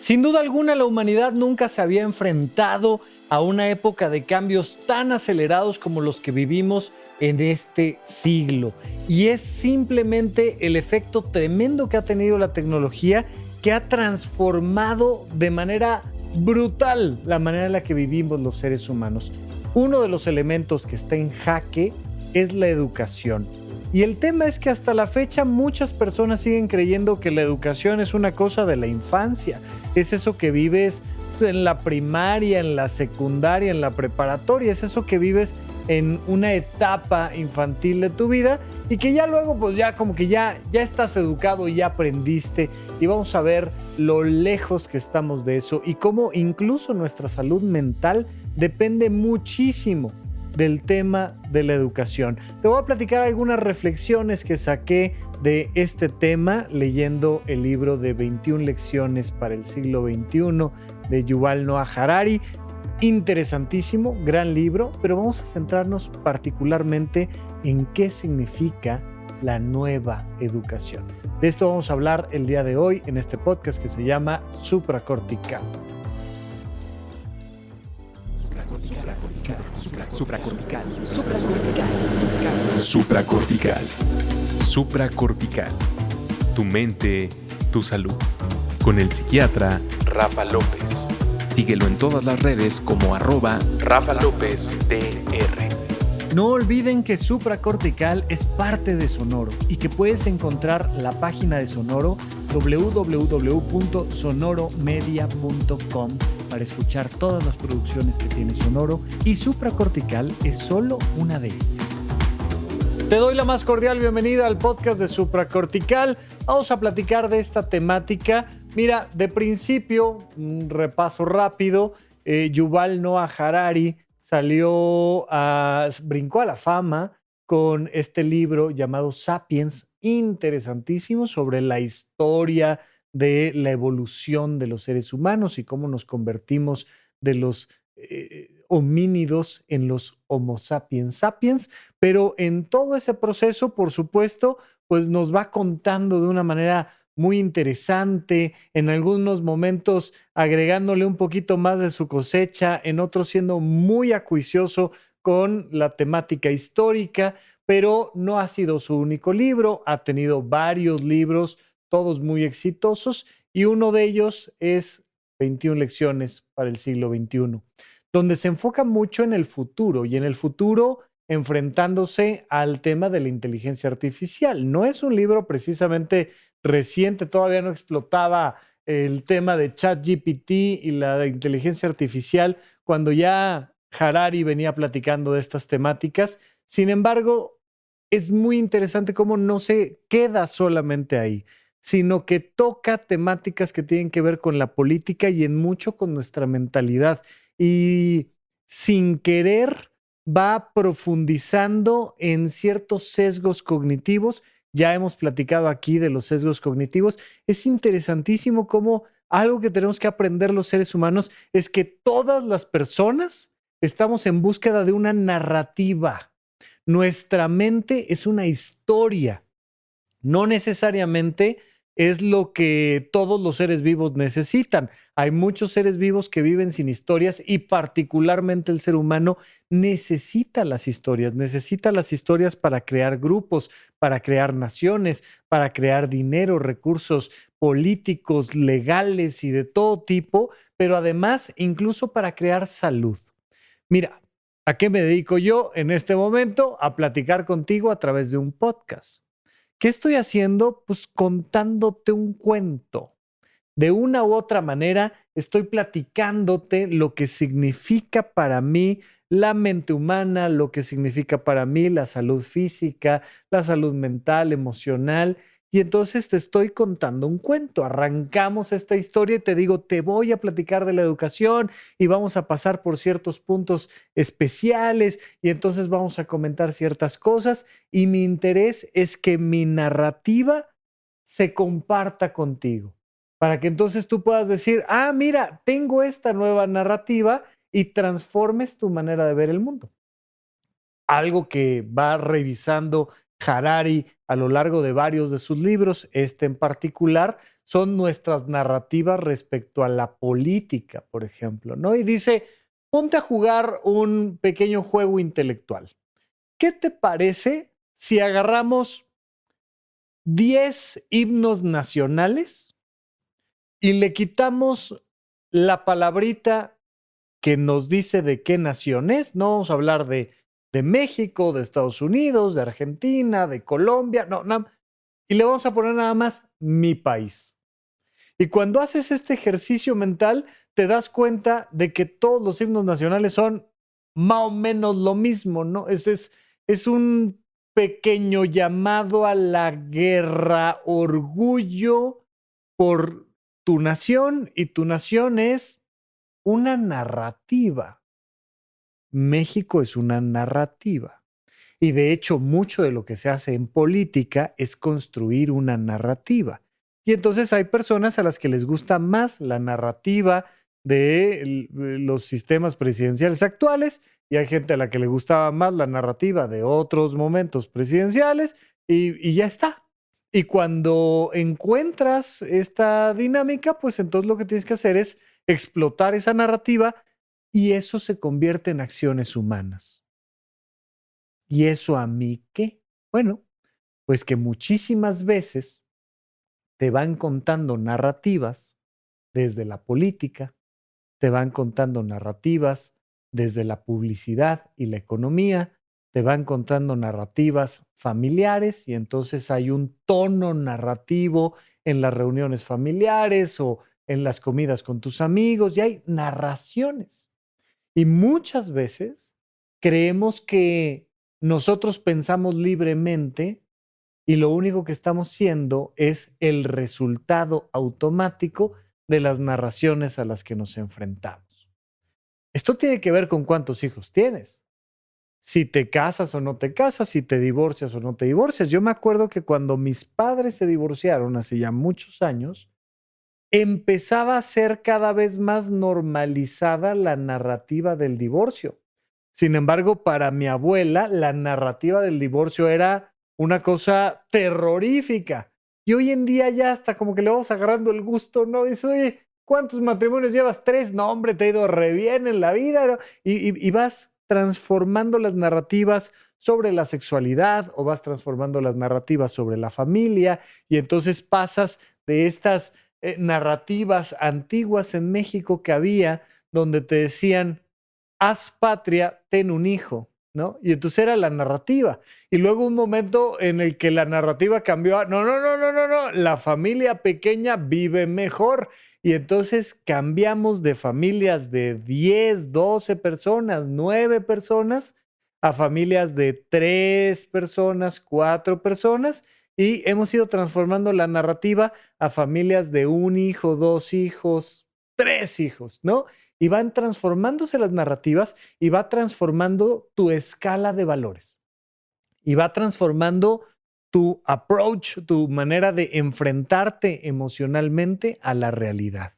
Sin duda alguna, la humanidad nunca se había enfrentado a una época de cambios tan acelerados como los que vivimos en este siglo. Y es simplemente el efecto tremendo que ha tenido la tecnología que ha transformado de manera brutal la manera en la que vivimos los seres humanos. Uno de los elementos que está en jaque es la educación. Y el tema es que hasta la fecha muchas personas siguen creyendo que la educación es una cosa de la infancia. Es eso que vives en la primaria, en la secundaria, en la preparatoria. Es eso que vives en una etapa infantil de tu vida y que ya luego pues ya como que ya estás educado y ya aprendiste. Y vamos a ver lo lejos que estamos de eso y cómo incluso nuestra salud mental depende muchísimo del tema de la educación. Te voy a platicar algunas reflexiones que saqué de este tema leyendo el libro de 21 lecciones para el siglo XXI de Yuval Noah Harari. Interesantísimo, gran libro, pero vamos a centrarnos particularmente en qué significa la nueva educación. De esto vamos a hablar el día de hoy en este podcast que se llama Supracortical. Supracortical. Tu mente, tu salud. Con el psiquiatra Rafa López. Síguelo en todas las redes como @RafaLópezDR. No olviden que Supracortical es parte de Sonoro y que puedes encontrar la página de Sonoro www.sonoromedia.com para escuchar todas las producciones que tiene Sonoro, y Supracortical es solo una de ellas. Te doy la más cordial bienvenida al podcast de Supracortical. Vamos a platicar de esta temática. Mira, de principio, un repaso rápido, Yuval Noah Harari brincó a la fama con este libro llamado Sapiens, interesantísimo, sobre la historia de la evolución de los seres humanos y cómo nos convertimos de los homínidos en los Homo sapiens sapiens, pero en todo ese proceso, por supuesto, pues nos va contando de una manera muy interesante, en algunos momentos agregándole un poquito más de su cosecha, en otros siendo muy acuicioso con la temática histórica, pero no ha sido su único libro, ha tenido varios libros, todos muy exitosos, y uno de ellos es 21 lecciones para el siglo XXI, donde se enfoca mucho en el futuro y en el futuro enfrentándose al tema de la inteligencia artificial. No es un libro precisamente reciente, todavía no explotaba el tema de ChatGPT y la inteligencia artificial cuando ya Harari venía platicando de estas temáticas. Sin embargo, es muy interesante cómo no se queda solamente ahí, sino que toca temáticas que tienen que ver con la política y en mucho con nuestra mentalidad. Y sin querer va profundizando en ciertos sesgos cognitivos. Ya hemos platicado aquí de los sesgos cognitivos. Es interesantísimo cómo algo que tenemos que aprender los seres humanos es que todas las personas estamos en búsqueda de una narrativa. Nuestra mente es una historia. No necesariamente es lo que todos los seres vivos necesitan. Hay muchos seres vivos que viven sin historias y particularmente el ser humano necesita las historias para crear grupos, para crear naciones, para crear dinero, recursos políticos, legales y de todo tipo, pero además incluso para crear salud. Mira, ¿a qué me dedico yo en este momento? A platicar contigo a través de un podcast. ¿Qué estoy haciendo? Pues contándote un cuento. De una u otra manera, estoy platicándote lo que significa para mí la mente humana, lo que significa para mí la salud física, la salud mental, emocional. Y entonces te estoy contando un cuento. Arrancamos esta historia y te digo, te voy a platicar de la educación y vamos a pasar por ciertos puntos especiales y entonces vamos a comentar ciertas cosas. Y mi interés es que mi narrativa se comparta contigo, para que entonces tú puedas decir, ah, mira, tengo esta nueva narrativa y transformes tu manera de ver el mundo. Algo que va revisando Harari a lo largo de varios de sus libros, este en particular, son nuestras narrativas respecto a la política, por ejemplo, ¿no? Y dice, ponte a jugar un pequeño juego intelectual. ¿Qué te parece si agarramos 10 himnos nacionales y le quitamos la palabrita que nos dice de qué nación es? No vamos a hablar de México, de Estados Unidos, de Argentina, de Colombia, no, y le vamos a poner nada más mi país. Y cuando haces este ejercicio mental, te das cuenta de que todos los himnos nacionales son más o menos lo mismo, ¿no? Es un pequeño llamado a la guerra, orgullo por tu nación, y tu nación es una narrativa. México es una narrativa. Y de hecho, mucho de lo que se hace en política es construir una narrativa. Y entonces hay personas a las que les gusta más la narrativa de los sistemas presidenciales actuales, y hay gente a la que le gustaba más la narrativa de otros momentos presidenciales, y ya está. Y cuando encuentras esta dinámica, pues entonces lo que tienes que hacer es explotar esa narrativa, y eso se convierte en acciones humanas. ¿Y eso a mí qué? Bueno, pues que muchísimas veces te van contando narrativas desde la política, te van contando narrativas desde la publicidad y la economía, te van contando narrativas familiares, y entonces hay un tono narrativo en las reuniones familiares o en las comidas con tus amigos, y hay narraciones. Y muchas veces creemos que nosotros pensamos libremente, y lo único que estamos siendo es el resultado automático de las narraciones a las que nos enfrentamos. Esto tiene que ver con cuántos hijos tienes, si te casas o no te casas, si te divorcias o no te divorcias. Yo me acuerdo que cuando mis padres se divorciaron hace ya muchos años, empezaba a ser cada vez más normalizada la narrativa del divorcio. Sin embargo, para mi abuela, la narrativa del divorcio era una cosa terrorífica. Y hoy en día ya hasta como que le vamos agarrando el gusto, ¿no? Dice, oye, ¿cuántos matrimonios llevas? 3. No, hombre, te ha ido re bien en la vida, ¿no? Y vas transformando las narrativas sobre la sexualidad, o vas transformando las narrativas sobre la familia, y entonces pasas de estas narrativas antiguas en México que había, donde te decían, haz patria, ten un hijo, ¿no? Y entonces era la narrativa. Y luego un momento en el que la narrativa cambió a, no, no, no, no, no, no, la familia pequeña vive mejor. Y entonces cambiamos de familias de 10, 12 personas, 9 personas, a familias de 3 personas, 4 personas, y hemos ido transformando la narrativa a familias de 1 hijo, 2 hijos, 3 hijos, ¿no? Y van transformándose las narrativas, y va transformando tu escala de valores, y va transformando tu approach, tu manera de enfrentarte emocionalmente a la realidad.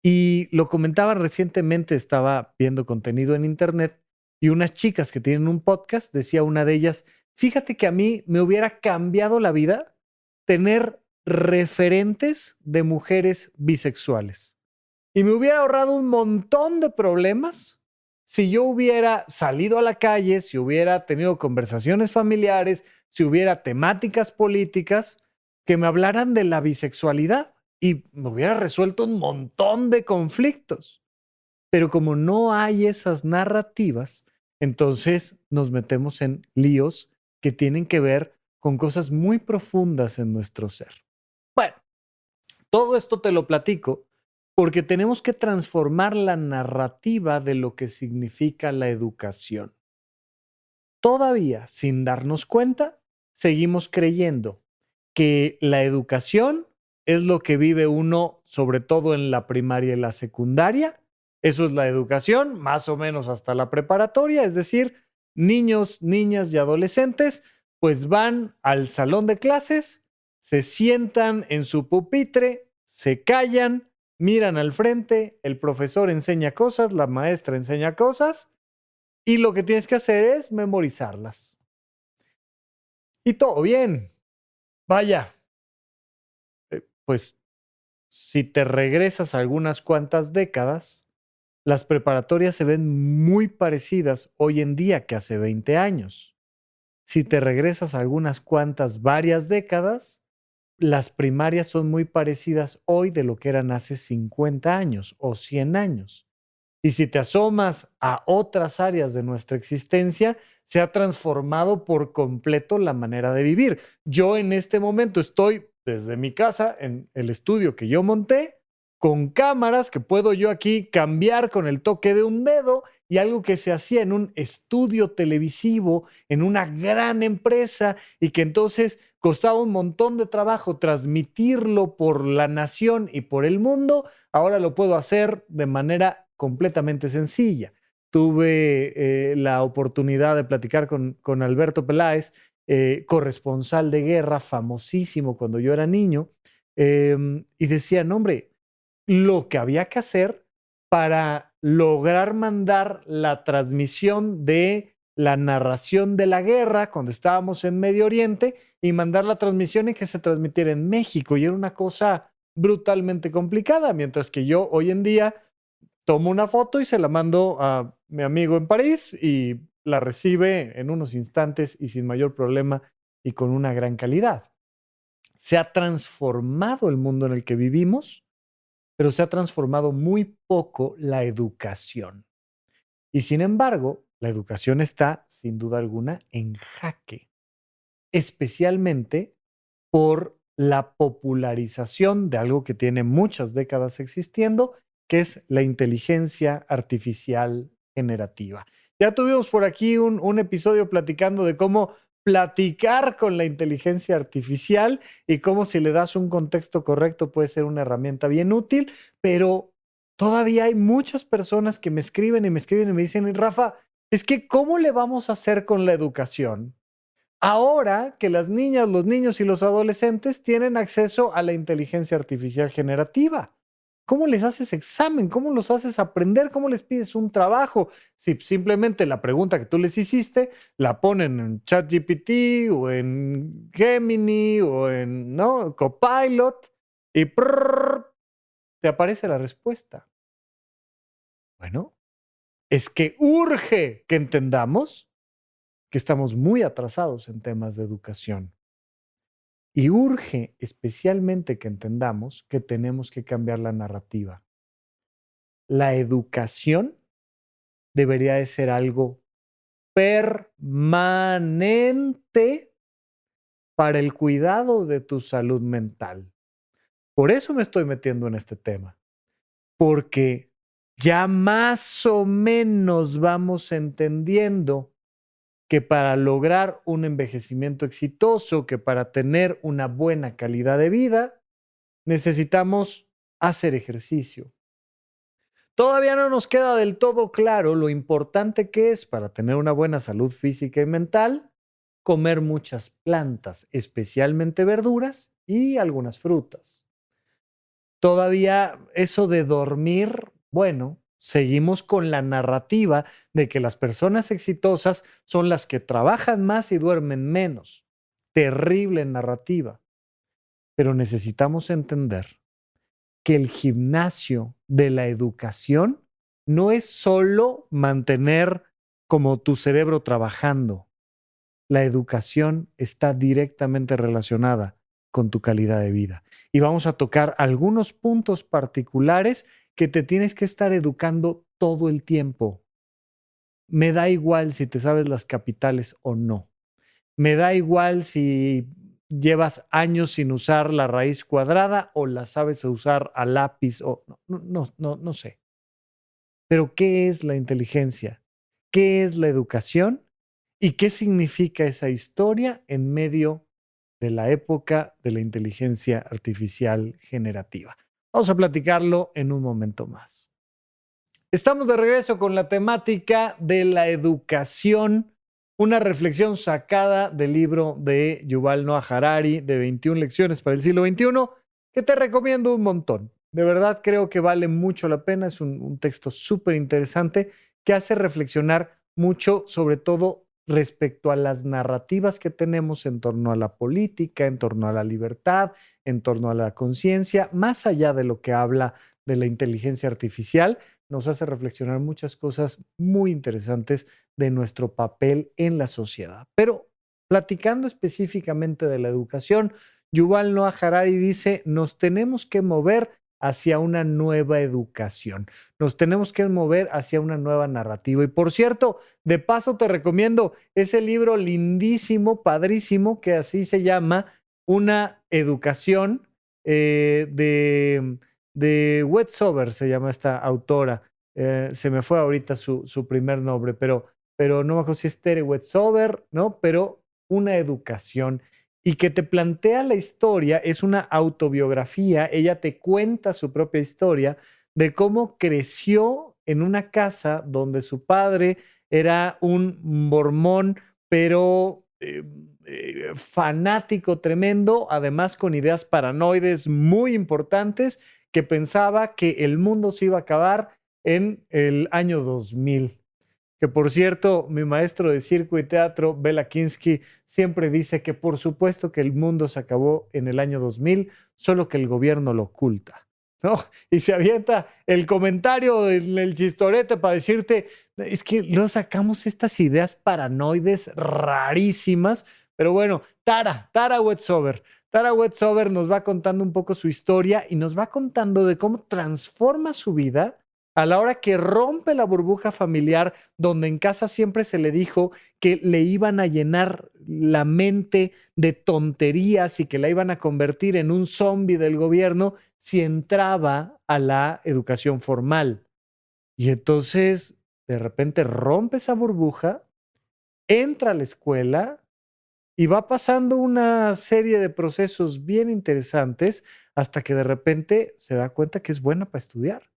Y lo comentaba recientemente, estaba viendo contenido en internet, y unas chicas que tienen un podcast, decía una de ellas, fíjate que a mí me hubiera cambiado la vida tener referentes de mujeres bisexuales. Y me hubiera ahorrado un montón de problemas si yo hubiera salido a la calle, si hubiera tenido conversaciones familiares, si hubiera temáticas políticas que me hablaran de la bisexualidad, y me hubiera resuelto un montón de conflictos. Pero como no hay esas narrativas, entonces nos metemos en líos que tienen que ver con cosas muy profundas en nuestro ser. Bueno, todo esto te lo platico porque tenemos que transformar la narrativa de lo que significa la educación. Todavía, sin darnos cuenta, seguimos creyendo que la educación es lo que vive uno, sobre todo en la primaria y la secundaria. Eso es la educación, más o menos hasta la preparatoria, es decir, niños, niñas y adolescentes pues van al salón de clases, se sientan en su pupitre, se callan, miran al frente, el profesor enseña cosas, la maestra enseña cosas, y lo que tienes que hacer es memorizarlas. Y todo bien. Vaya, pues si te regresas algunas cuantas décadas, las preparatorias se ven muy parecidas hoy en día que hace 20 años. Si te regresas algunas cuantas, varias décadas, las primarias son muy parecidas hoy de lo que eran hace 50 años o 100 años. Y si te asomas a otras áreas de nuestra existencia, se ha transformado por completo la manera de vivir. Yo en este momento estoy desde mi casa, en el estudio que yo monté, con cámaras que puedo yo aquí cambiar con el toque de un dedo, y algo que se hacía en un estudio televisivo, en una gran empresa, y que entonces costaba un montón de trabajo transmitirlo por la nación y por el mundo, ahora lo puedo hacer de manera completamente sencilla. Tuve la oportunidad de platicar con Alberto Peláez, corresponsal de guerra, famosísimo cuando yo era niño, y decía, no, hombre, lo que había que hacer para lograr mandar la transmisión de la narración de la guerra cuando estábamos en Medio Oriente y mandar la transmisión y que se transmitiera en México. Y era una cosa brutalmente complicada, mientras que yo hoy en día tomo una foto y se la mando a mi amigo en París y la recibe en unos instantes y sin mayor problema y con una gran calidad. Se ha transformado el mundo en el que vivimos, pero se ha transformado muy poco la educación. Y sin embargo, la educación está, sin duda alguna, en jaque, especialmente por la popularización de algo que tiene muchas décadas existiendo, que es la inteligencia artificial generativa. Ya tuvimos por aquí un episodio platicando de cómo platicar con la inteligencia artificial y cómo si le das un contexto correcto puede ser una herramienta bien útil, pero todavía hay muchas personas que me escriben y me dicen, Rafa, es que ¿cómo le vamos a hacer con la educación ahora que las niñas, los niños y los adolescentes tienen acceso a la inteligencia artificial generativa? ¿Cómo les haces examen? ¿Cómo los haces aprender? ¿Cómo les pides un trabajo? Si simplemente la pregunta que tú les hiciste la ponen en ChatGPT o en Gemini o en, ¿no?, Copilot y te aparece la respuesta. Bueno, es que urge que entendamos que estamos muy atrasados en temas de educación. Y urge especialmente que entendamos que tenemos que cambiar la narrativa. La educación debería de ser algo permanente para el cuidado de tu salud mental. Por eso me estoy metiendo en este tema, porque ya más o menos vamos entendiendo que para lograr un envejecimiento exitoso, que para tener una buena calidad de vida, necesitamos hacer ejercicio. Todavía no nos queda del todo claro lo importante que es para tener una buena salud física y mental comer muchas plantas, especialmente verduras y algunas frutas. Todavía eso de dormir, bueno, seguimos con la narrativa de que las personas exitosas son las que trabajan más y duermen menos. Terrible narrativa. Pero necesitamos entender que el gimnasio de la educación no es solo mantener como tu cerebro trabajando. La educación está directamente relacionada con tu calidad de vida. Y vamos a tocar algunos puntos particulares que te tienes que estar educando todo el tiempo. Me da igual si te sabes las capitales o no. Me da igual si llevas años sin usar la raíz cuadrada o la sabes usar a lápiz o no sé. Pero ¿qué es la inteligencia? ¿Qué es la educación? ¿Y qué significa esa historia en medio de la época de la inteligencia artificial generativa? Vamos a platicarlo en un momento más. Estamos de regreso con la temática de la educación, una reflexión sacada del libro de Yuval Noah Harari de 21 lecciones para el siglo XXI, que te recomiendo un montón. De verdad creo que vale mucho la pena, es un texto súper interesante que hace reflexionar mucho sobre todo respecto a las narrativas que tenemos en torno a la política, en torno a la libertad, en torno a la conciencia, más allá de lo que habla de la inteligencia artificial, nos hace reflexionar muchas cosas muy interesantes de nuestro papel en la sociedad. Pero platicando específicamente de la educación, Yuval Noah Harari dice, nos tenemos que mover hacia una nueva educación, nos tenemos que mover hacia una nueva narrativa. Y por cierto, de paso te recomiendo ese libro lindísimo, padrísimo, que así se llama, Una educación de Westover, se llama esta autora. Se me fue ahorita su primer nombre, pero no me acuerdo si es Tere Westover, ¿no? Pero Una educación y que te plantea la historia, es una autobiografía, ella te cuenta su propia historia de cómo creció en una casa donde su padre era un mormón, pero fanático tremendo, además con ideas paranoides muy importantes, que pensaba que el mundo se iba a acabar en el año 2000. Que por cierto, mi maestro de circo y teatro, Bela Kinsky, siempre dice que por supuesto que el mundo se acabó en el año 2000, solo que el gobierno lo oculta, ¿no? Y se avienta el comentario en el chistorete para decirte, es que luego sacamos estas ideas paranoides rarísimas, pero bueno, Tara Westover. Tara Westover nos va contando un poco su historia y nos va contando de cómo transforma su vida a la hora que rompe la burbuja familiar, donde en casa siempre se le dijo que le iban a llenar la mente de tonterías y que la iban a convertir en un zombie del gobierno si entraba a la educación formal. Y entonces, de repente rompe esa burbuja, entra a la escuela y va pasando una serie de procesos bien interesantes hasta que de repente se da cuenta que es buena para estudiar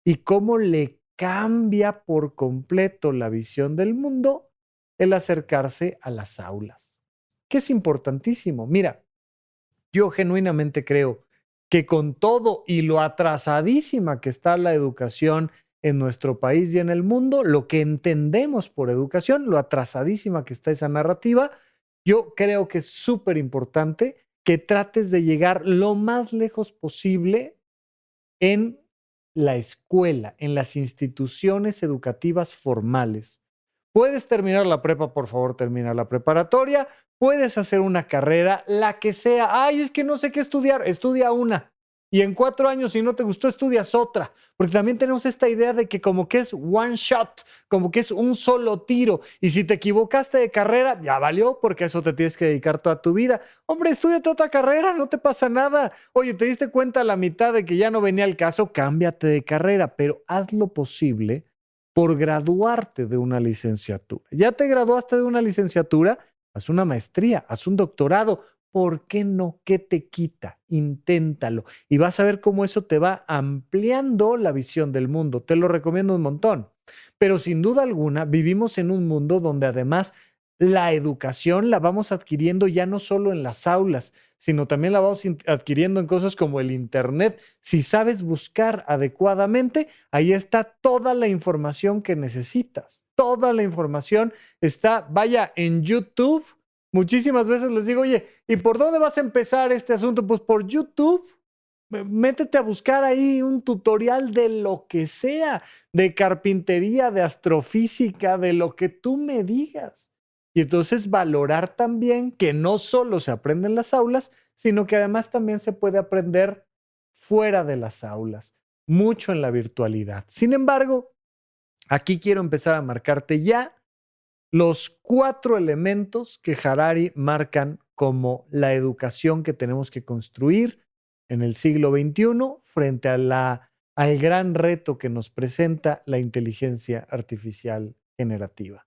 y cómo le cambia por completo la visión del mundo el acercarse a las aulas, que es importantísimo. Mira, yo genuinamente creo que con todo y lo atrasadísima que está la educación en nuestro país y en el mundo, lo que entendemos por educación, lo atrasadísima que está esa narrativa, yo creo que es súper importante que trates de llegar lo más lejos posible en la escuela, en las instituciones educativas formales. Puedes terminar la prepa, por favor, termina la preparatoria, puedes hacer una carrera, la que sea. Ay, es que no sé qué estudiar, estudia una. Y en 4 años, si no te gustó, estudias otra. Porque también tenemos esta idea de que como que es one shot, como que es un solo tiro. Y si te equivocaste de carrera, ya valió, porque a eso te tienes que dedicar toda tu vida. Hombre, estudiate otra carrera, no te pasa nada. Oye, ¿te diste cuenta a la mitad de que ya no venía el caso? Cámbiate de carrera, pero haz lo posible por graduarte de una licenciatura. ¿Ya te graduaste de una licenciatura? Haz una maestría, haz un doctorado. ¿Por qué no? ¿Qué te quita? Inténtalo. Y vas a ver cómo eso te va ampliando la visión del mundo. Te lo recomiendo un montón. Pero sin duda alguna, vivimos en un mundo donde además la educación la vamos adquiriendo ya no solo en las aulas, sino también la vamos adquiriendo en cosas como el Internet. Si sabes buscar adecuadamente, ahí está toda la información que necesitas. Toda la información está, vaya, en YouTube. Muchísimas veces les digo, oye, ¿y por dónde vas a empezar este asunto? Pues por YouTube. Métete a buscar ahí un tutorial de lo que sea, de carpintería, de astrofísica, de lo que tú me digas. Y entonces valorar también que no solo se aprende en las aulas, sino que además también se puede aprender fuera de las aulas, mucho en la virtualidad. Sin embargo, aquí quiero empezar a marcarte ya los 4 elementos que Harari marcan como la educación que tenemos que construir en el siglo XXI frente al gran reto que nos presenta la inteligencia artificial generativa.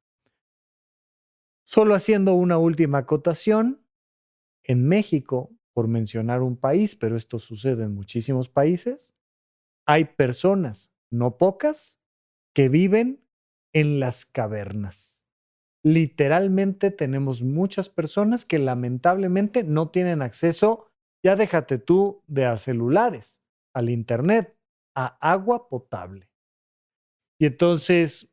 Solo haciendo una última acotación, en México, por mencionar un país, pero esto sucede en muchísimos países, hay personas, no pocas, que viven en las cavernas. Literalmente tenemos muchas personas que lamentablemente no tienen acceso, ya déjate tú de a celulares, al internet, a agua potable. Y entonces,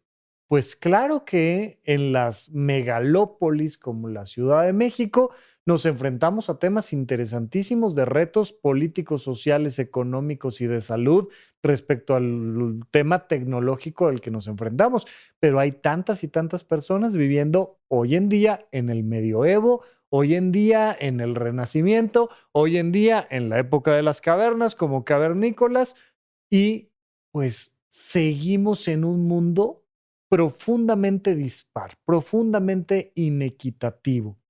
Pues claro que en las megalópolis como la Ciudad de México nos enfrentamos a temas interesantísimos de retos políticos, sociales, económicos y de salud respecto al tema tecnológico al que nos enfrentamos. Pero hay tantas y tantas personas viviendo hoy en día en el medioevo, hoy en día en el Renacimiento, hoy en día en la época de las cavernas como cavernícolas y pues seguimos en un mundo profundamente dispar, profundamente inequitativo.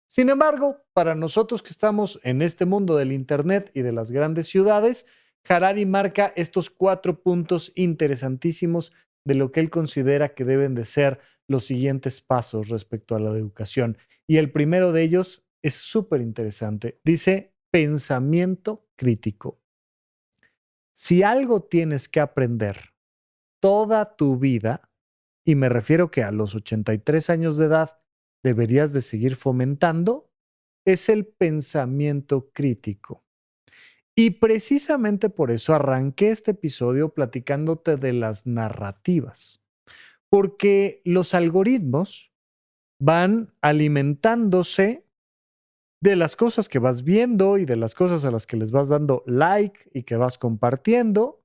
Sin embargo, para nosotros que estamos en este mundo del Internet y de las grandes ciudades, Harari marca estos 4 puntos interesantísimos de lo que él considera que deben de ser los siguientes pasos respecto a la educación. Y el primero de ellos es súper interesante. Dice pensamiento crítico. Si algo tienes que aprender toda tu vida, y me refiero que a los 83 años de edad deberías de seguir fomentando, es el pensamiento crítico. Y precisamente por eso arranqué este episodio platicándote de las narrativas, porque los algoritmos van alimentándose de las cosas que vas viendo y de las cosas a las que les vas dando like y que vas compartiendo.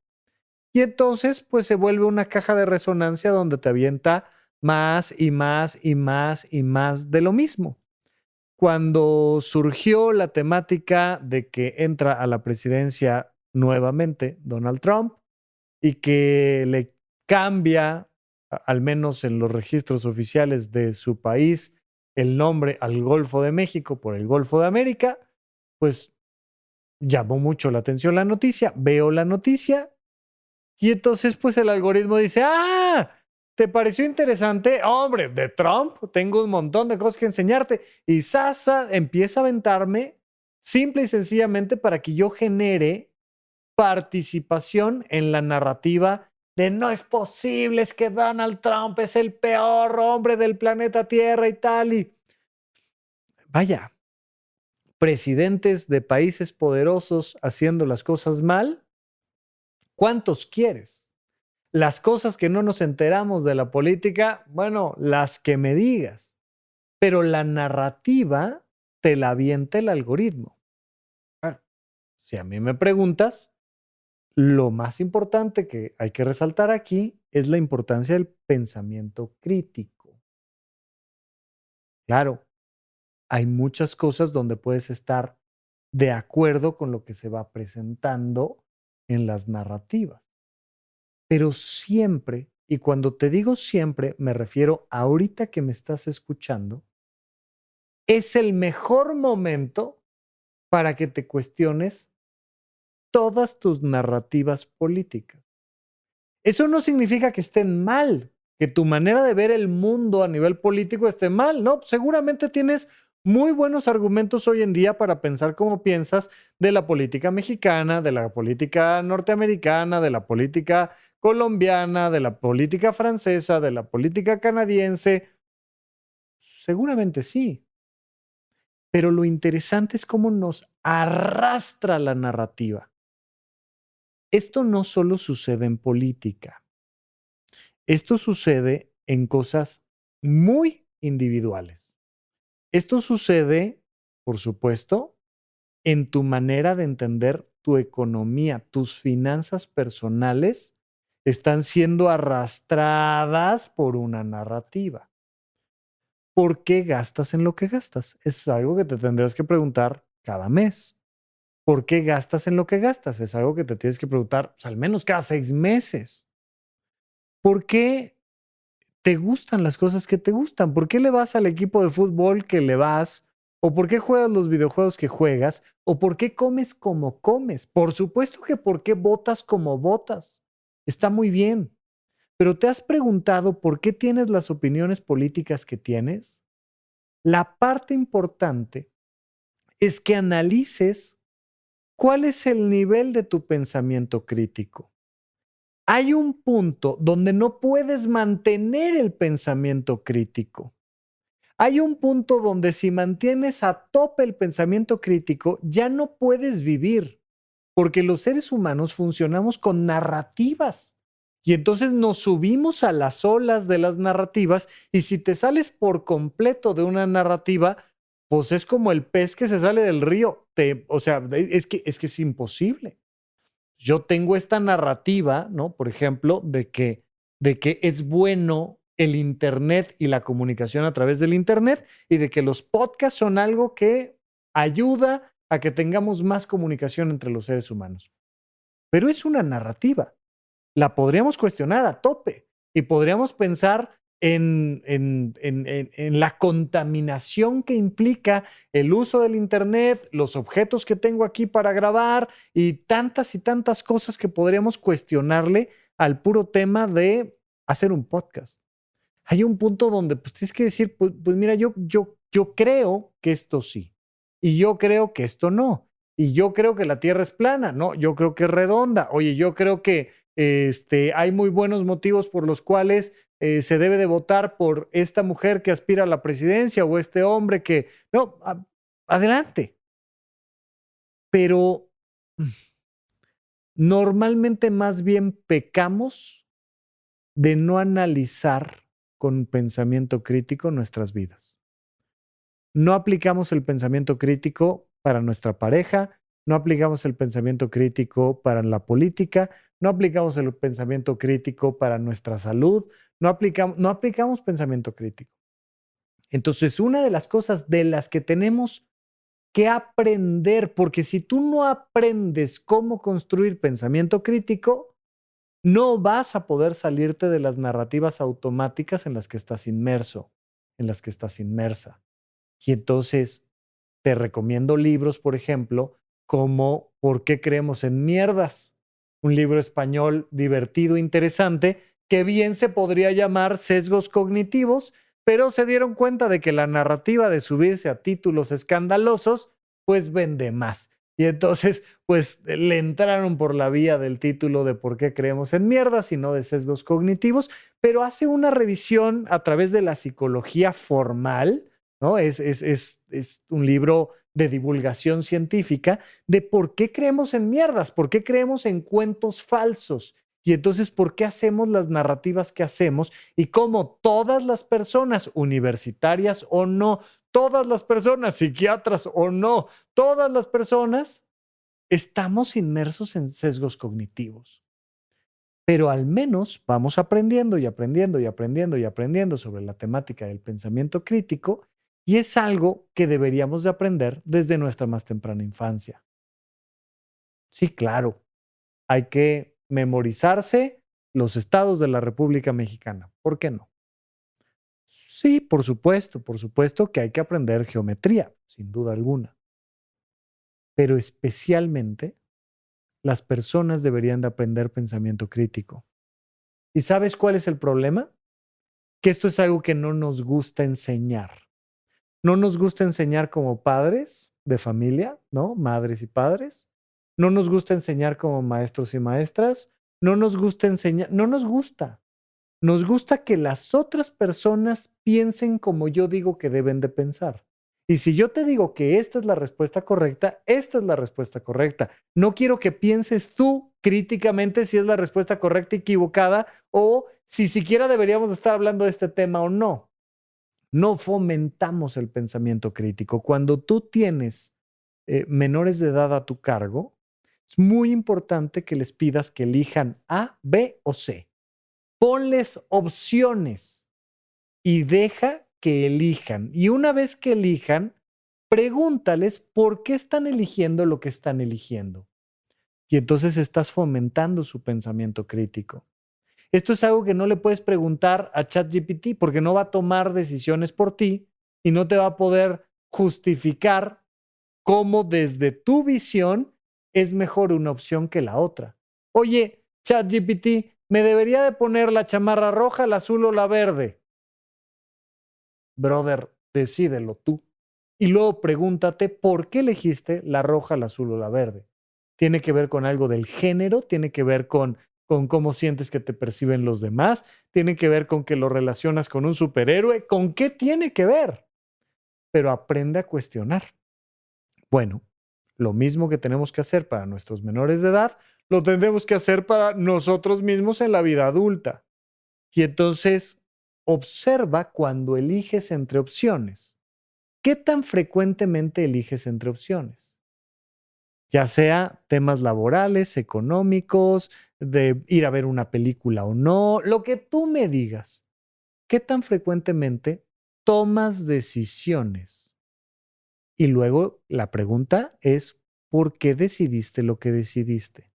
Y entonces, pues se vuelve una caja de resonancia donde te avienta más y más y más y más de lo mismo. Cuando surgió la temática de que entra a la presidencia nuevamente Donald Trump y que le cambia, al menos en los registros oficiales de su país, el nombre al Golfo de México por el Golfo de América, pues llamó mucho la atención la noticia, veo la noticia y entonces pues el algoritmo dice, ¿te pareció interesante? Hombre, de Trump tengo un montón de cosas que enseñarte. Y Sasa empieza a aventarme simple y sencillamente para que yo genere participación en la narrativa de no es posible, es que Donald Trump es el peor hombre del planeta Tierra y tal. Y vaya, presidentes de países poderosos haciendo las cosas mal, ¿cuántos quieres? Las cosas que no nos enteramos de la política, bueno, las que me digas, pero la narrativa te la avienta el algoritmo. Bueno, si a mí me preguntas, lo más importante que hay que resaltar aquí es la importancia del pensamiento crítico. Claro, hay muchas cosas donde puedes estar de acuerdo con lo que se va presentando en las narrativas. Pero siempre, y cuando te digo siempre, me refiero a ahorita que me estás escuchando, es el mejor momento para que te cuestiones todas tus narrativas políticas. Eso no significa que estén mal, que tu manera de ver el mundo a nivel político esté mal, ¿no? Seguramente tienes muy buenos argumentos hoy en día para pensar como piensas de la política mexicana, de la política norteamericana, de la política colombiana, de la política francesa, de la política canadiense. Seguramente sí. Pero lo interesante es cómo nos arrastra la narrativa. Esto no solo sucede en política. Esto sucede en cosas muy individuales. Esto sucede, por supuesto, en tu manera de entender tu economía. Tus finanzas personales están siendo arrastradas por una narrativa. ¿Por qué gastas en lo que gastas? Es algo que te tendrás que preguntar cada mes. ¿Por qué gastas en lo que gastas? Es algo que te tienes que preguntar pues, al menos cada 6 meses. ¿Por qué te gustan las cosas que te gustan? ¿Por qué le vas al equipo de fútbol que le vas? ¿O por qué juegas los videojuegos que juegas? ¿O por qué comes como comes? Por supuesto que por qué votas como votas. Está muy bien. Pero ¿te has preguntado por qué tienes las opiniones políticas que tienes? La parte importante es que analices cuál es el nivel de tu pensamiento crítico. Hay un punto donde no puedes mantener el pensamiento crítico. Hay un punto donde si mantienes a tope el pensamiento crítico, ya no puedes vivir, porque los seres humanos funcionamos con narrativas. Y entonces nos subimos a las olas de las narrativas y si te sales por completo de una narrativa, pues es como el pez que se sale del río. O sea, es que es imposible. Yo tengo esta narrativa, ¿no? Por ejemplo, de que es bueno el Internet y la comunicación a través del Internet y de que los podcasts son algo que ayuda a que tengamos más comunicación entre los seres humanos. Pero es una narrativa. La podríamos cuestionar a tope y podríamos pensar en la contaminación que implica el uso del Internet, los objetos que tengo aquí para grabar y tantas cosas que podríamos cuestionarle al puro tema de hacer un podcast. Hay un punto donde pues, tienes que decir, pues mira, yo creo que esto sí, y yo creo que esto no, y yo creo que la Tierra es plana, no, yo creo que es redonda, oye, yo creo que hay muy buenos motivos por los cuales se debe de votar por esta mujer que aspira a la presidencia o este hombre que, no, adelante. Pero normalmente más bien pecamos de no analizar con pensamiento crítico nuestras vidas. No aplicamos el pensamiento crítico para nuestra pareja, no aplicamos el pensamiento crítico para la política, no aplicamos el pensamiento crítico para nuestra salud, no aplicamos pensamiento crítico. Entonces, una de las cosas de las que tenemos que aprender, porque si tú no aprendes cómo construir pensamiento crítico, no vas a poder salirte de las narrativas automáticas en las que estás inmerso, en las que estás inmersa. Y entonces te recomiendo libros, por ejemplo, como ¿Por qué creemos en mierdas? Un libro español divertido, interesante, que bien se podría llamar Sesgos Cognitivos, pero se dieron cuenta de que la narrativa de subirse a títulos escandalosos, pues vende más. Y entonces, pues le entraron por la vía del título de ¿Por qué creemos en mierdas? Y no de sesgos cognitivos, pero hace una revisión a través de la psicología formal, ¿no? Es un libro de divulgación científica de por qué creemos en mierdas, por qué creemos en cuentos falsos y entonces por qué hacemos las narrativas que hacemos y cómo todas las personas, universitarias o no, todas las personas, psiquiatras o no, todas las personas estamos inmersos en sesgos cognitivos. Pero al menos vamos aprendiendo y aprendiendo y aprendiendo y aprendiendo sobre la temática del pensamiento crítico y es algo que deberíamos de aprender desde nuestra más temprana infancia. Sí, claro, hay que memorizarse los estados de la República Mexicana. ¿Por qué no? Sí, por supuesto que hay que aprender geometría, sin duda alguna. Pero especialmente las personas deberían de aprender pensamiento crítico. ¿Y sabes cuál es el problema? Que esto es algo que no nos gusta enseñar. No nos gusta enseñar como padres de familia, ¿no? Madres y padres. No nos gusta enseñar como maestros y maestras. No nos gusta enseñar, no nos gusta. Nos gusta que las otras personas piensen como yo digo que deben de pensar. Y si yo te digo que esta es la respuesta correcta, esta es la respuesta correcta. No quiero que pienses tú críticamente si es la respuesta correcta, equivocada, o si siquiera deberíamos estar hablando de este tema o no. No fomentamos el pensamiento crítico. Cuando tú tienes menores de edad a tu cargo, es muy importante que les pidas que elijan A, B o C. Ponles opciones y deja que elijan. Y una vez que elijan, pregúntales por qué están eligiendo lo que están eligiendo. Y entonces estás fomentando su pensamiento crítico. Esto es algo que no le puedes preguntar a ChatGPT porque no va a tomar decisiones por ti y no te va a poder justificar cómo desde tu visión es mejor una opción que la otra. Oye, ChatGPT, ¿me debería de poner la chamarra roja, la azul o la verde? Brother, decídelo tú. Y luego pregúntate por qué elegiste la roja, la azul o la verde. Tiene que ver con algo del género, tiene que ver con cómo sientes que te perciben los demás, tiene que ver con que lo relacionas con un superhéroe, ¿con qué tiene que ver? Pero aprende a cuestionar. Bueno, Lo mismo que tenemos que hacer para nuestros menores de edad, lo tendremos que hacer para nosotros mismos en la vida adulta. Y entonces, observa cuando eliges entre opciones. ¿Qué tan frecuentemente eliges entre opciones? Ya sea temas laborales, económicos, de ir a ver una película o no, lo que tú me digas. ¿Qué tan frecuentemente tomas decisiones? Y luego la pregunta es, ¿por qué decidiste lo que decidiste?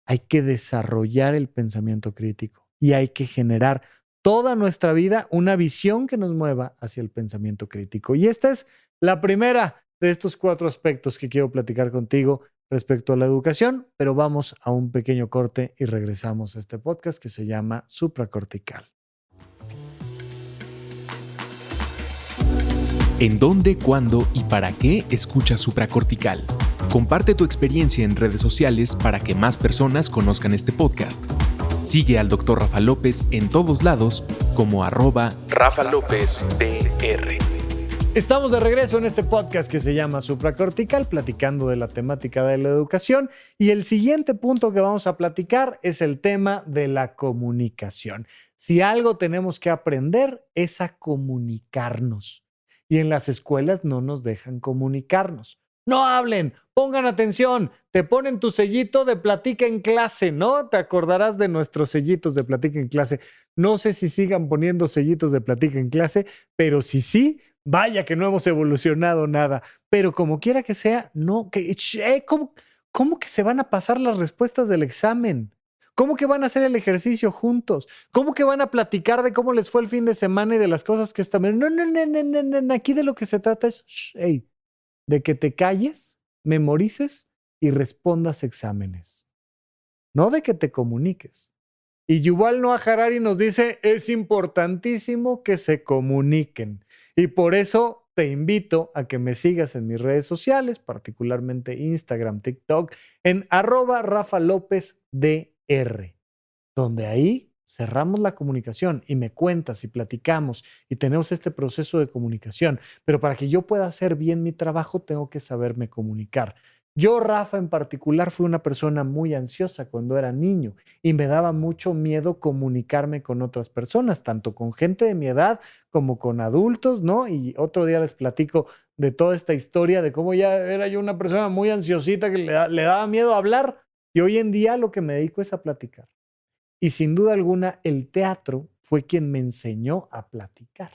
Hay que desarrollar el pensamiento crítico y hay que generar toda nuestra vida una visión que nos mueva hacia el pensamiento crítico. Y esta es la primera de estos 4 aspectos que quiero platicar contigo respecto a la educación, pero vamos a un pequeño corte y regresamos a este podcast que se llama Supracortical. ¿En dónde, cuándo y para qué escuchas Supracortical? Comparte tu experiencia en redes sociales para que más personas conozcan este podcast. Sigue al Dr. Rafa López en todos lados como @RafaLópezDR. Estamos de regreso en este podcast que se llama Supracortical, platicando de la temática de la educación. Y el siguiente punto que vamos a platicar es el tema de la comunicación. Si algo tenemos que aprender es a comunicarnos. Y en las escuelas no nos dejan comunicarnos. No hablen, pongan atención, te ponen tu sellito de platica en clase, ¿no? Te acordarás de nuestros sellitos de platica en clase. No sé si sigan poniendo sellitos de platica en clase, pero si sí, vaya que no hemos evolucionado nada. Pero como quiera que sea, no, ¿cómo que se van a pasar las respuestas del examen? ¿Cómo que van a hacer el ejercicio juntos? ¿Cómo que van a platicar de cómo les fue el fin de semana y de las cosas que están? No. Aquí de lo que se trata es, hey, de que te calles, memorices y respondas exámenes. No de que te comuniques. Y Yuval Noah Harari nos dice, es importantísimo que se comuniquen. Y por eso te invito a que me sigas en mis redes sociales, particularmente Instagram, TikTok, en @RafaLópezDR, donde ahí cerramos la comunicación y me cuentas y platicamos y tenemos este proceso de comunicación. Pero para que yo pueda hacer bien mi trabajo, tengo que saberme comunicar. Yo, Rafa, en particular, fui una persona muy ansiosa cuando era niño y me daba mucho miedo comunicarme con otras personas, tanto con gente de mi edad como con adultos, ¿no? Y otro día les platico de toda esta historia de cómo ya era yo una persona muy ansiosita que le daba miedo hablar y hoy en día lo que me dedico es a platicar. Y sin duda alguna, el teatro fue quien me enseñó a platicar.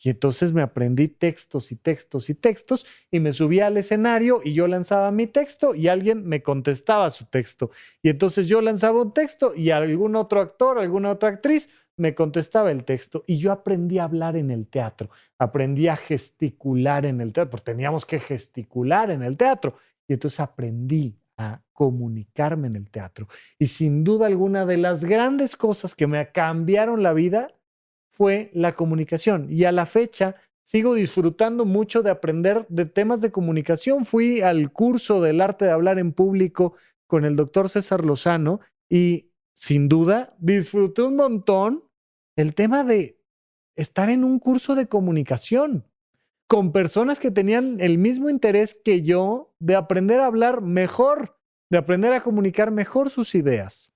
Y entonces me aprendí textos y textos y textos y me subía al escenario y yo lanzaba mi texto y alguien me contestaba su texto. Y entonces yo lanzaba un texto y algún otro actor, alguna otra actriz me contestaba el texto. Y yo aprendí a hablar en el teatro, aprendí a gesticular en el teatro, porque teníamos que gesticular en el teatro. Y entonces aprendí a comunicarme en el teatro. Y sin duda alguna de las grandes cosas que me cambiaron la vida fue la comunicación. Y a la fecha sigo disfrutando mucho de aprender de temas de comunicación. Fui al curso del arte de hablar en público con el doctor César Lozano y sin duda disfruté un montón el tema de estar en un curso de comunicación con personas que tenían el mismo interés que yo de aprender a hablar mejor, de aprender a comunicar mejor sus ideas.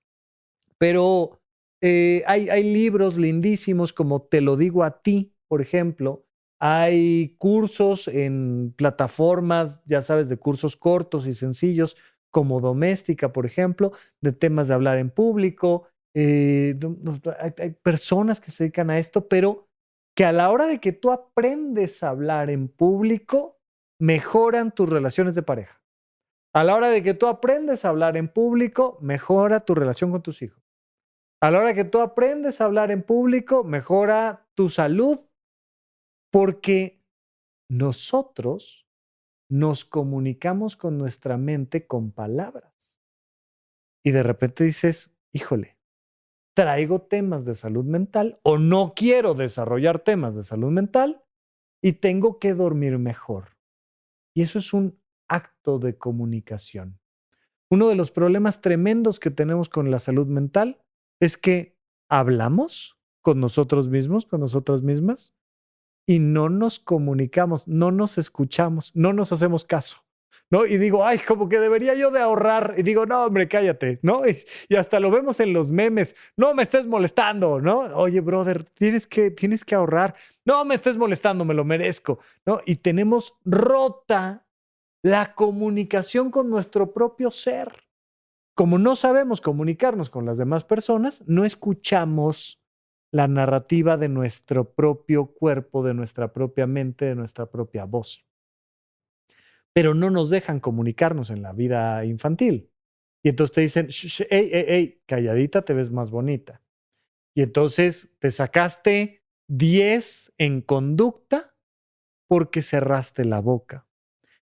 Pero hay libros lindísimos como Te lo digo a ti, por ejemplo. Hay cursos en plataformas, ya sabes, de cursos cortos y sencillos como Doméstica, por ejemplo, de temas de hablar en público. Hay personas que se dedican a esto, pero que a la hora de que tú aprendes a hablar en público, mejoran tus relaciones de pareja. A la hora de que tú aprendes a hablar en público, mejora tu relación con tus hijos. A la hora que tú aprendes a hablar en público, mejora tu salud, porque nosotros nos comunicamos con nuestra mente con palabras. Y de repente dices, híjole, traigo temas de salud mental o no quiero desarrollar temas de salud mental y tengo que dormir mejor. Y eso es un acto de comunicación. Uno de los problemas tremendos que tenemos con la salud mental es que hablamos con nosotros mismos, con nosotras mismas, y no nos comunicamos, no nos escuchamos, no nos hacemos caso. ¿no? Y digo, ay, como que debería yo de ahorrar. Y digo, no, hombre, cállate, ¿no? Y hasta lo vemos en los memes. No me estés molestando, ¿no? Oye, brother, tienes que ahorrar. No me estés molestando, me lo merezco, ¿no? Y tenemos rota la comunicación con nuestro propio ser. Como no sabemos comunicarnos con las demás personas, no escuchamos la narrativa de nuestro propio cuerpo, de nuestra propia mente, de nuestra propia voz. Pero no nos dejan comunicarnos en la vida infantil. Y entonces te dicen, hey, hey, hey, calladita te ves más bonita. Y entonces te sacaste 10 en conducta porque cerraste la boca.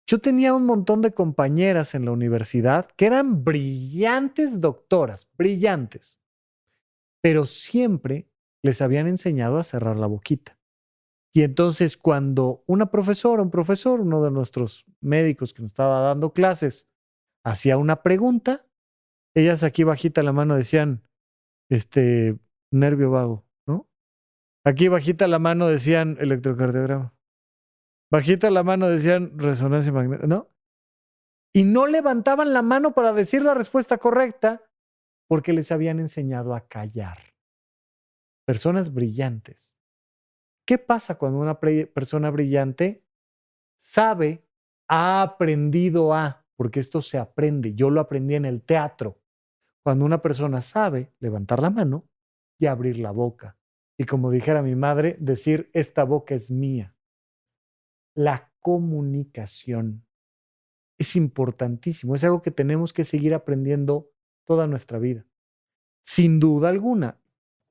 Yo tenía un montón de compañeras en la universidad que eran brillantes doctoras, brillantes, pero siempre les habían enseñado a cerrar la boquita. Y entonces cuando una profesora, un profesor, uno de nuestros médicos que nos estaba dando clases, hacía una pregunta, ellas aquí bajita la mano decían, nervio vago, ¿no? Aquí bajita la mano decían electrocardiograma. Bajita la mano decían resonancia magnética, ¿no? Y no levantaban la mano para decir la respuesta correcta porque les habían enseñado a callar. Personas brillantes. ¿Qué pasa cuando una persona brillante sabe, ha aprendido porque esto se aprende? Yo lo aprendí en el teatro. Cuando una persona sabe levantar la mano y abrir la boca. Y como dijera mi madre, decir, esta boca es mía. La comunicación es importantísimo, es algo que tenemos que seguir aprendiendo toda nuestra vida. Sin duda alguna,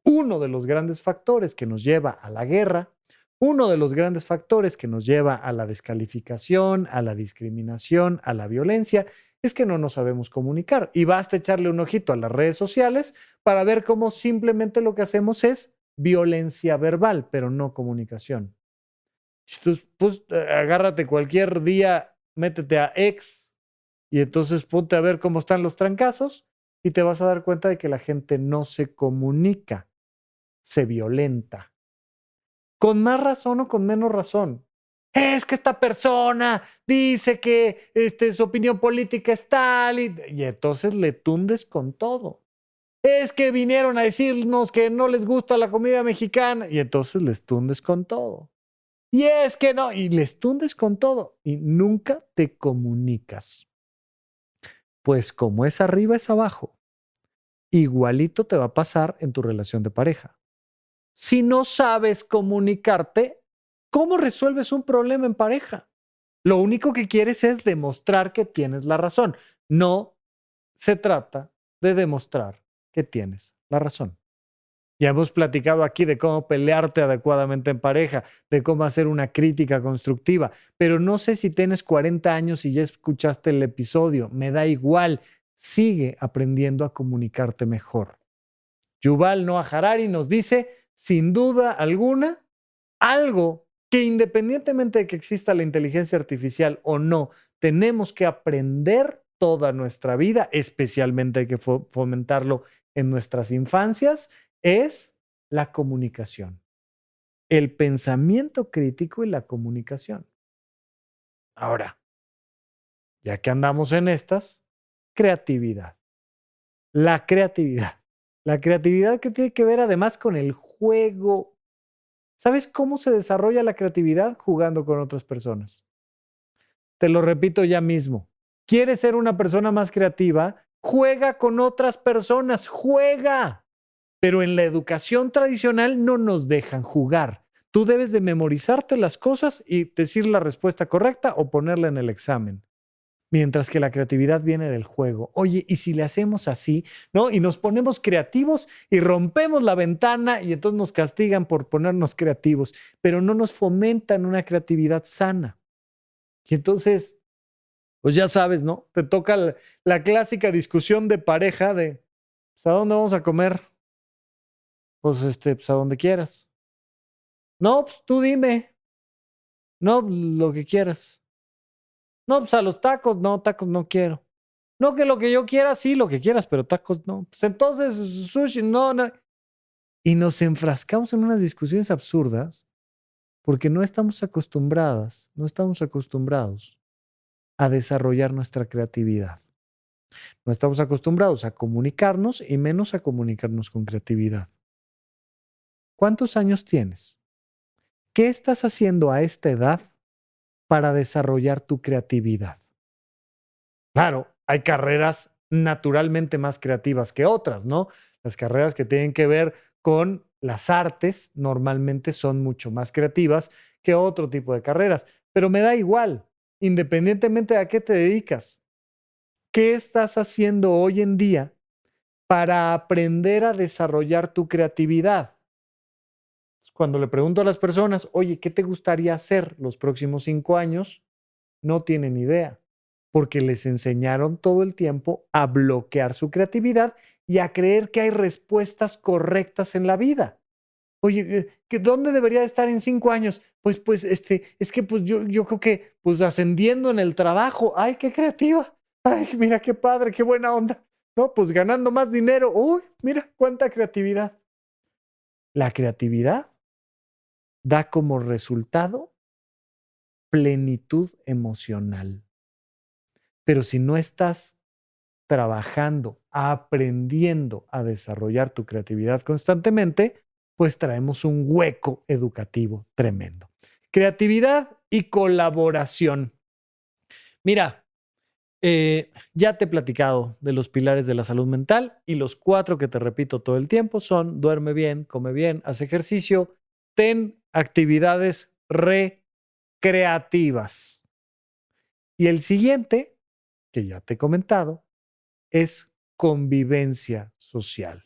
uno de los grandes factores que nos lleva a la guerra, uno de los grandes factores que nos lleva a la descalificación, a la discriminación, a la violencia, es que no nos sabemos comunicar. Y basta echarle un ojito a las redes sociales para ver cómo simplemente lo que hacemos es violencia verbal, pero no comunicación. Entonces, pues agárrate cualquier día, métete a X y entonces ponte a ver cómo están los trancazos y te vas a dar cuenta de que la gente no se comunica, se violenta. Con más razón o con menos razón. Es que esta persona dice que su opinión política es tal y entonces le tundes con todo. Es que vinieron a decirnos que no les gusta la comida mexicana y entonces les tundes con todo. Y es que no, y les tundes con todo y nunca te comunicas. Pues como es arriba es abajo. Igualito te va a pasar en tu relación de pareja. Si no sabes comunicarte, ¿cómo resuelves un problema en pareja? Lo único que quieres es demostrar que tienes la razón. No se trata de demostrar que tienes la razón. Ya hemos platicado aquí de cómo pelearte adecuadamente en pareja, de cómo hacer una crítica constructiva, pero no sé si tienes 40 años y ya escuchaste el episodio, me da igual, sigue aprendiendo a comunicarte mejor. Yuval Noah Harari nos dice, sin duda alguna, algo que independientemente de que exista la inteligencia artificial o no, tenemos que aprender toda nuestra vida, especialmente hay que fomentarlo en nuestras infancias, es la comunicación, el pensamiento crítico y la comunicación. Ahora, ya que andamos en estas, creatividad. La creatividad. La creatividad que tiene que ver además con el juego. ¿Sabes cómo se desarrolla la creatividad? Jugando con otras personas. Te lo repito ya mismo. ¿Quieres ser una persona más creativa? Juega con otras personas, juega. Pero en la educación tradicional no nos dejan jugar. Tú debes de memorizarte las cosas y decir la respuesta correcta o ponerla en el examen. Mientras que la creatividad viene del juego. Oye, ¿y si le hacemos así, no? Y nos ponemos creativos y rompemos la ventana y entonces nos castigan por ponernos creativos, pero no nos fomentan una creatividad sana. Y entonces, pues ya sabes, ¿no? Te toca la clásica discusión de pareja de, pues, ¿a dónde vamos a comer? Pues, pues a donde quieras. No, pues tú dime. No, lo que quieras. No, pues a los tacos. No, tacos no quiero. No, que lo que yo quiera, sí, lo que quieras, pero tacos no. Pues entonces, sushi, no, no. Y nos enfrascamos en unas discusiones absurdas porque no estamos acostumbrados a desarrollar nuestra creatividad. No estamos acostumbrados a comunicarnos y menos a comunicarnos con creatividad. ¿Cuántos años tienes? ¿Qué estás haciendo a esta edad para desarrollar tu creatividad? Claro, hay carreras naturalmente más creativas que otras, ¿no? Las carreras que tienen que ver con las artes normalmente son mucho más creativas que otro tipo de carreras, pero me da igual, independientemente de a qué te dedicas. ¿Qué estás haciendo hoy en día para aprender a desarrollar tu creatividad? Cuando le pregunto a las personas, oye, ¿qué te gustaría hacer los próximos 5 años? No tienen idea, porque les enseñaron todo el tiempo a bloquear su creatividad y a creer que hay respuestas correctas en la vida. Oye, ¿dónde debería estar en 5 años? Es que pues yo creo que pues ascendiendo en el trabajo. ¡Ay, qué creativa! ¡Ay, mira qué padre, qué buena onda! No, pues ganando más dinero. ¡Uy, mira cuánta creatividad! La creatividad da como resultado plenitud emocional. Pero si no estás trabajando, aprendiendo a desarrollar tu creatividad constantemente, pues traemos un hueco educativo tremendo. Creatividad y colaboración. Mira, ya te he platicado de los pilares de la salud mental y los 4 que te repito todo el tiempo son: duerme bien, come bien, haz ejercicio, ten actividades recreativas. Y el siguiente, que ya te he comentado, es convivencia social.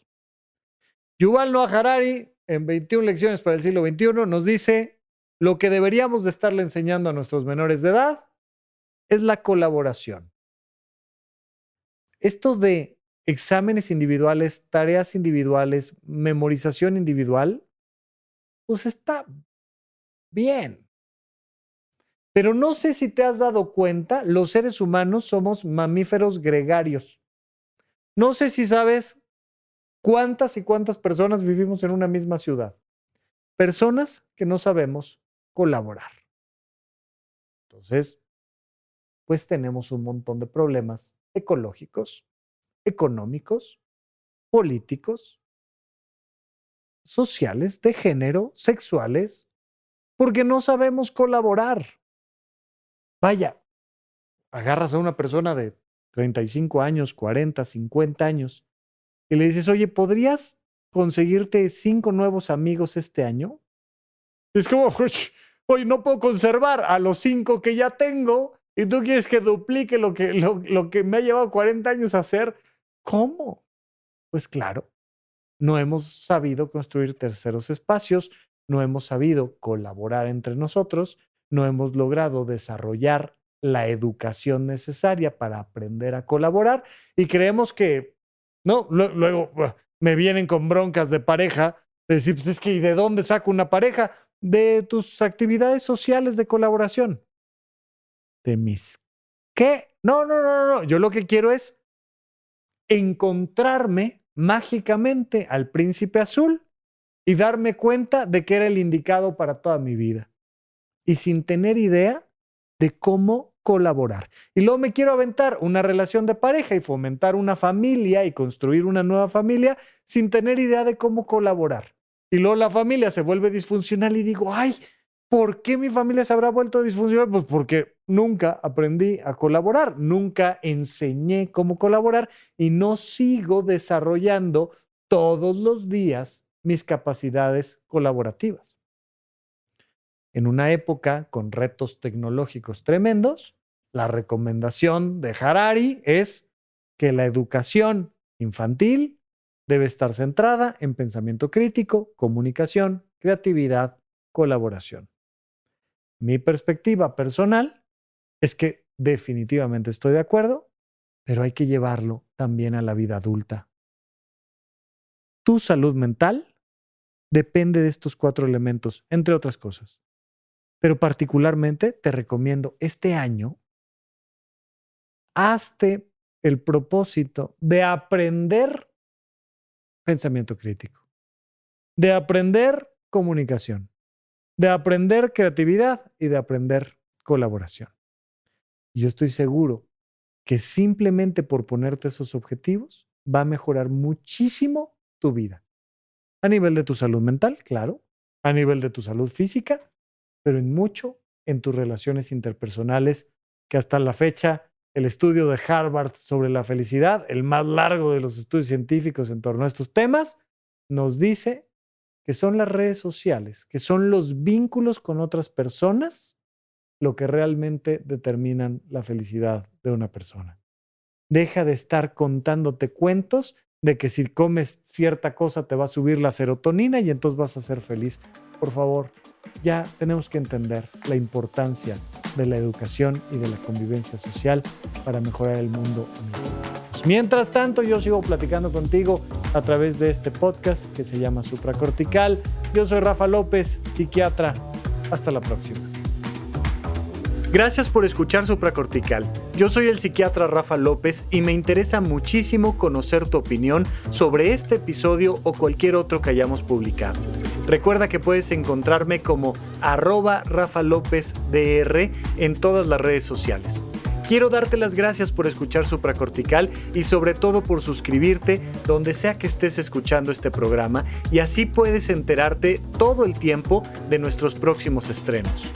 Yuval Noah Harari, en 21 lecciones para el siglo XXI, nos dice: lo que deberíamos de estarle enseñando a nuestros menores de edad es la colaboración. Esto de exámenes individuales, tareas individuales, memorización individual, pues está bien. Pero no sé si te has dado cuenta, los seres humanos somos mamíferos gregarios. No sé si sabes cuántas y cuántas personas vivimos en una misma ciudad. Personas que no sabemos colaborar. Entonces, pues tenemos un montón de problemas ecológicos, económicos, políticos, sociales, de género, sexuales, porque no sabemos colaborar. Vaya, agarras a una persona de 35 años, 40, 50 años y le dices: oye, ¿podrías conseguirte 5 nuevos amigos este año? Es como, oye, no puedo conservar a los 5 que ya tengo y tú quieres que duplique lo que me ha llevado 40 años a hacer. ¿Cómo? Pues claro, no hemos sabido construir terceros espacios, no hemos sabido colaborar entre nosotros, no hemos logrado desarrollar la educación necesaria para aprender a colaborar y creemos que, no, luego me vienen con broncas de pareja, de decir: pues es que ¿y de dónde saco una pareja? De tus actividades sociales de colaboración. De mis, ¿qué? No, no, no, no, no. Yo lo que quiero es encontrarme mágicamente al príncipe azul y darme cuenta de que era el indicado para toda mi vida. Y sin tener idea de cómo colaborar. Y luego me quiero aventar una relación de pareja y fomentar una familia y construir una nueva familia sin tener idea de cómo colaborar. Y luego la familia se vuelve disfuncional y digo: ay, ¿por qué mi familia se habrá vuelto disfuncional? Pues porque nunca aprendí a colaborar, nunca enseñé cómo colaborar y no sigo desarrollando todos los días mis capacidades colaborativas. En una época con retos tecnológicos tremendos, la recomendación de Harari es que la educación infantil debe estar centrada en pensamiento crítico, comunicación, creatividad, colaboración. Mi perspectiva personal es que definitivamente estoy de acuerdo, pero hay que llevarlo también a la vida adulta. Tu salud mental depende de estos 4 elementos, entre otras cosas. Pero particularmente te recomiendo este año, hazte el propósito de aprender pensamiento crítico, de aprender comunicación, de aprender creatividad y de aprender colaboración. Y yo estoy seguro que simplemente por ponerte esos objetivos va a mejorar muchísimo tu vida. A nivel de tu salud mental, claro, a nivel de tu salud física, pero en mucho en tus relaciones interpersonales, que hasta la fecha el estudio de Harvard sobre la felicidad, el más largo de los estudios científicos en torno a estos temas, nos dice que son las redes sociales, que son los vínculos con otras personas lo que realmente determinan la felicidad de una persona. Deja de estar contándote cuentos de que si comes cierta cosa te va a subir la serotonina y entonces vas a ser feliz. Por favor, ya tenemos que entender la importancia de la educación y de la convivencia social para mejorar el mundo en el que vivimos. Mientras tanto, yo sigo platicando contigo a través de este podcast que se llama Supracortical. Yo soy Rafa López, psiquiatra. Hasta la próxima. Gracias por escuchar Supracortical. Yo soy el psiquiatra Rafa López y me interesa muchísimo conocer tu opinión sobre este episodio o cualquier otro que hayamos publicado. Recuerda que puedes encontrarme como @RafaLópezDR en todas las redes sociales. Quiero darte las gracias por escuchar Supracortical y sobre todo por suscribirte donde sea que estés escuchando este programa y así puedes enterarte todo el tiempo de nuestros próximos estrenos.